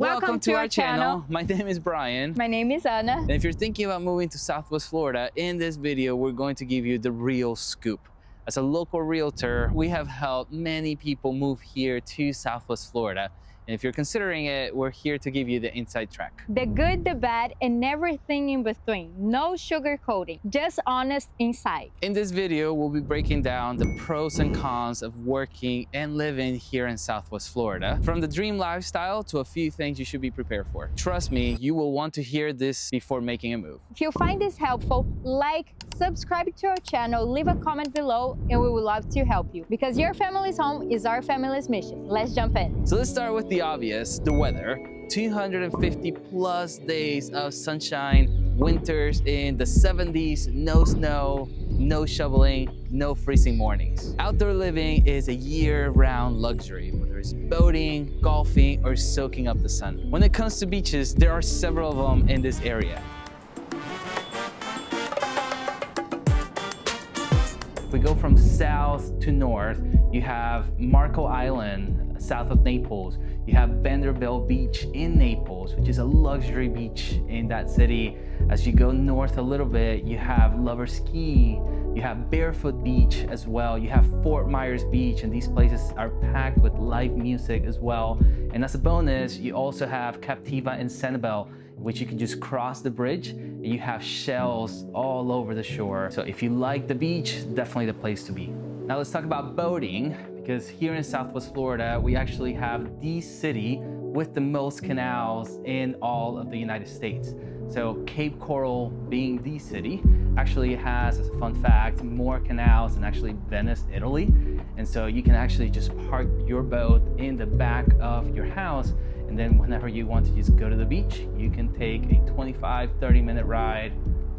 Welcome to our channel. My name is Brian. My name is Anna. And if you're thinking about moving to Southwest Florida, in this video, we're going to give you the real scoop. As a local realtor, we have helped many people move here to Southwest Florida. And if you're considering it, we're here to give you the inside track. The good, the bad, and everything in between. No sugarcoating, just honest insight. In this video, we'll be breaking down the pros and cons of working and living here in Southwest Florida, from the dream lifestyle to a few things you should be prepared for. Trust me, you will want to hear this before making a move. If you find this helpful, like, subscribe to our channel, leave a comment below, and we would love to help you. Because your family's home is our family's mission. Let's jump in. So let's start with the obvious, the weather. 250 plus days of sunshine, winters in the 70s, no snow, no shoveling, no freezing mornings. Outdoor living is a year-round luxury, whether it's boating, golfing, or soaking up the sun. When it comes to beaches, there are several of them in this area. If we go from south to north, you have Marco Island, south of Naples. You have Vanderbilt Beach in Naples, which is a luxury beach in that city. As you go north a little bit, you have Lovers Key, you have Barefoot Beach as well. You have Fort Myers Beach, and these places are packed with live music as well. And as a bonus, you also have Captiva and Sanibel, which you can just cross the bridge and you have shells all over the shore. So if you like the beach, definitely the place to be. Now let's talk about boating, because here in Southwest Florida, we actually have the city with the most canals in all of the United States. So Cape Coral, being the city, actually has, as a fun fact, more canals than actually Venice, Italy. And so you can actually just park your boat in the back of your house, and then whenever you want to just go to the beach, you can take a 25-30 minute ride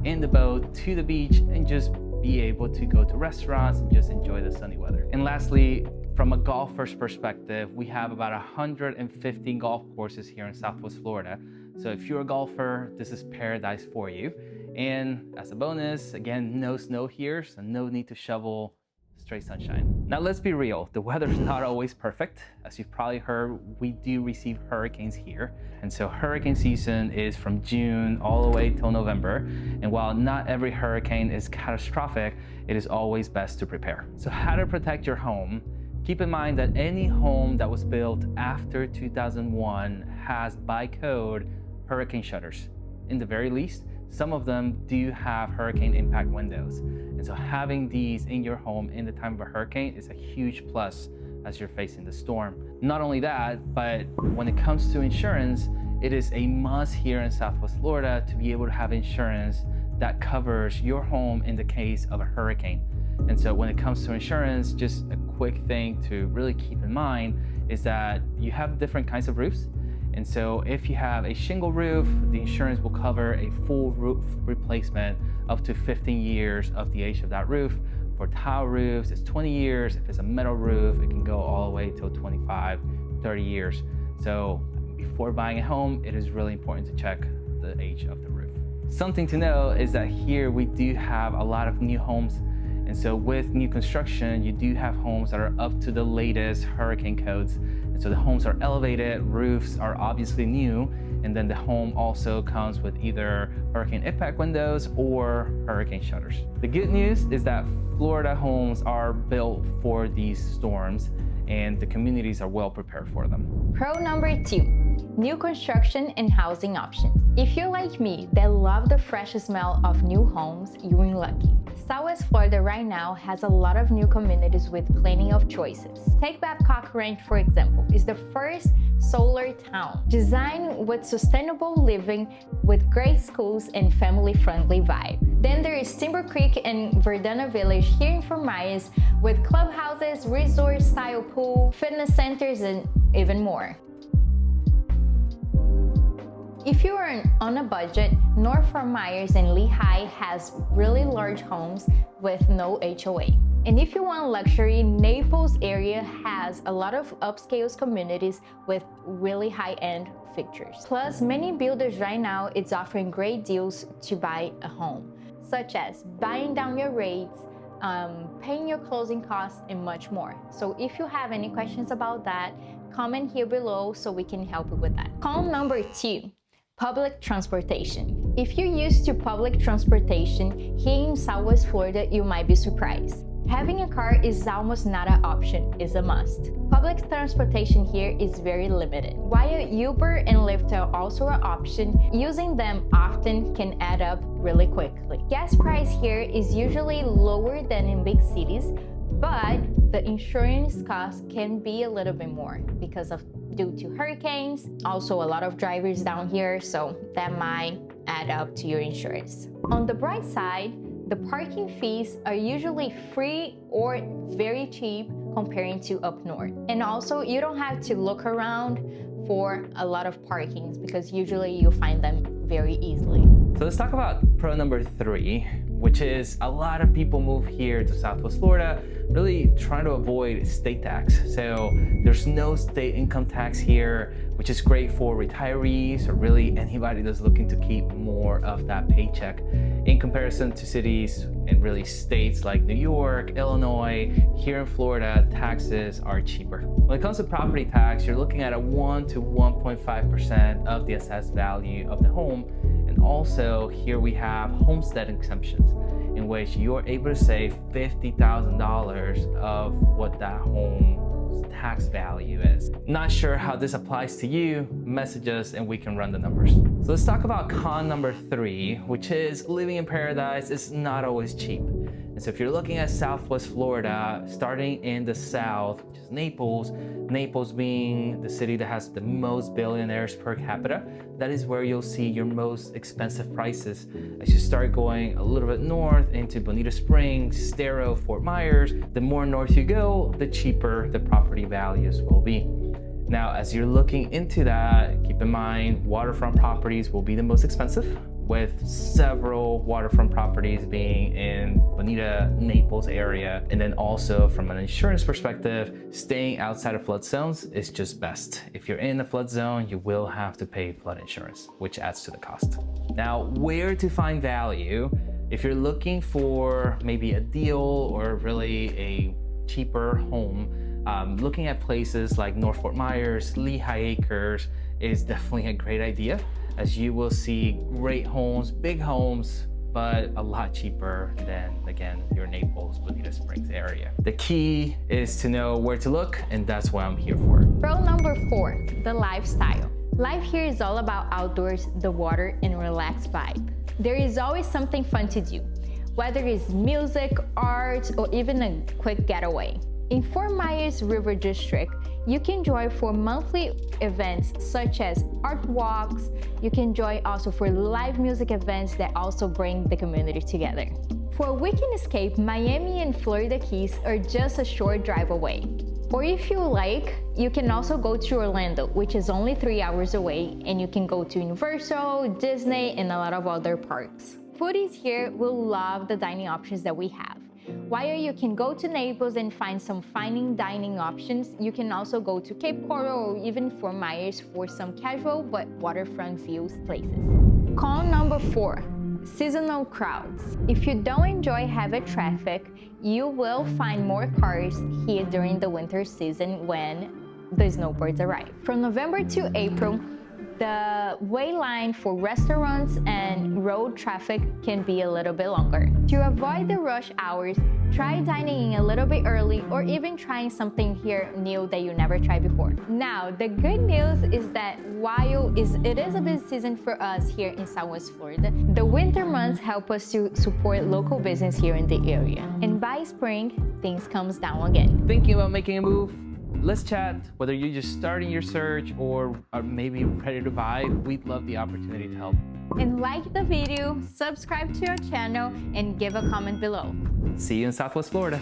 in the boat to the beach and just be able to go to restaurants and just enjoy the sunny weather. And lastly, from a golfer's perspective, we have about 150 golf courses here in Southwest Florida. So if you're a golfer, this is paradise for you. And as a bonus, again, no snow here, so no need to shovel, straight sunshine. Now let's be real, the weather's not always perfect. As you've probably heard, we do receive hurricanes here. And so hurricane season is from June all the way till November. And while not every hurricane is catastrophic, it is always best to prepare. So how to protect your home? Keep in mind that any home that was built after 2001 has, by code, hurricane shutters. In the very least, some of them do have hurricane impact windows. And so having these in your home in the time of a hurricane is a huge plus as you're facing the storm. Not only that, but when it comes to insurance, it is a must here in Southwest Florida to be able to have insurance that covers your home in the case of a hurricane. And so when it comes to insurance, just a quick thing to really keep in mind is that you have different kinds of roofs. And so if you have a shingle roof, the insurance will cover a full roof replacement up to 15 years of the age of that roof. For tile roofs, it's 20 years. If it's a metal roof, it can go all the way till 25, 30 years. So before buying a home, it is really important to check the age of the roof. Something to know is that here we do have a lot of new homes. And so with new construction, you do have homes that are up to the latest hurricane codes. And so the homes are elevated, roofs are obviously new, and then the home also comes with either hurricane impact windows or hurricane shutters. The good news is that Florida homes are built for these storms, and the communities are well prepared for them. Pro number 2, new construction and housing options. If you're like me that love the fresh smell of new homes, you're lucky. Southwest Florida right now has a lot of new communities with plenty of choices. Take Babcock Ranch, for example. It's the first solar town designed with sustainable living with great schools and family-friendly vibe. Then there is Timber Creek and Verdana Village here in Fort Myers with clubhouses, resort-style pool, fitness centers, and even more. If you are on a budget, North Fort Myers and Lehigh has really large homes with no HOA. And if you want luxury, Naples area has a lot of upscale communities with really high-end features. Plus, many builders right now is offering great deals to buy a home, such as buying down your rates, paying your closing costs, and much more. So if you have any questions about that, comment here below so we can help you with that. Con number 2, public transportation. If you're used to public transportation, here in Southwest Florida, you might be surprised. Having a car is almost not an option, it's a must. Public transportation here is very limited. While Uber and Lyft are also an option, using them often can add up really quickly. Gas price here is usually lower than in big cities, but the insurance cost can be a little bit more because of due to hurricanes. Also, a lot of drivers down here, so that might add up to your insurance. On the bright side, the parking fees are usually free or very cheap comparing to up north. And also, you don't have to look around for a lot of parkings because usually you find them very easily. So let's talk about pro number 3, which is a lot of people move here to Southwest Florida really trying to avoid state tax. So there's no state income tax here, which is great for retirees or really anybody that's looking to keep more of that paycheck in comparison to cities and really states like New York, Illinois. Here in Florida, taxes are cheaper. When it comes to property tax, you're looking at a 1 to 1.5% of the assessed value of the home. And also here we have homestead exemptions in which you're able to save $50,000 of what that home's tax value is. Not sure how this applies to you, message us and we can run the numbers. So let's talk about con number 3, which is living in paradise is not always cheap. And so if you're looking at Southwest Florida, starting in the south, which is Naples, Naples being the city that has the most billionaires per capita, that is where you'll see your most expensive prices. As you start going a little bit north into Bonita Springs, Estero, Fort Myers, the more north you go, the cheaper the property values will be. Now, as you're looking into that, keep in mind waterfront properties will be the most expensive, with several waterfront properties being in Bonita, Naples area. And then also from an insurance perspective, staying outside of flood zones is just best. If you're in a flood zone, you will have to pay flood insurance, which adds to the cost. Now, where to find value? If you're looking for maybe a deal or really a cheaper home, looking at places like North Fort Myers, Lehigh Acres is definitely a great idea, as you will see great homes, big homes, but a lot cheaper than, again, your Naples, Bonita Springs area. The key is to know where to look, and that's what I'm here for. Pro number 4, the lifestyle. Life here is all about outdoors, the water, and relaxed vibe. There is always something fun to do, whether it's music, art, or even a quick getaway. In Fort Myers River District, you can join for monthly events such as art walks. You can join also for live music events that also bring the community together. For a weekend escape, Miami and Florida Keys are just a short drive away. Or if you like, you can also go to Orlando, which is only 3 hours away, and you can go to Universal, Disney, and a lot of other parks. Foodies here will love the dining options that we have. While you can go to Naples and find some fine dining options, you can also go to Cape Coral or even Fort Myers for some casual but waterfront views places. Con number 4, seasonal crowds. If you don't enjoy heavy traffic, you will find more cars here during the winter season when the snowbirds arrive. From November to April, the wait line for restaurants and road traffic can be a little bit longer. To avoid the rush hours, try dining in a little bit early or even trying something here new that you never tried before. Now, the good news is that while it is a busy season for us here in Southwest Florida, the winter months help us to support local business here in the area. And by spring, things comes down again. Thinking about making a move? Let's chat. Whether you're just starting your search or are maybe ready to buy, we'd love the opportunity to help. And like the video, subscribe to our channel, and give a comment below. See you in Southwest Florida.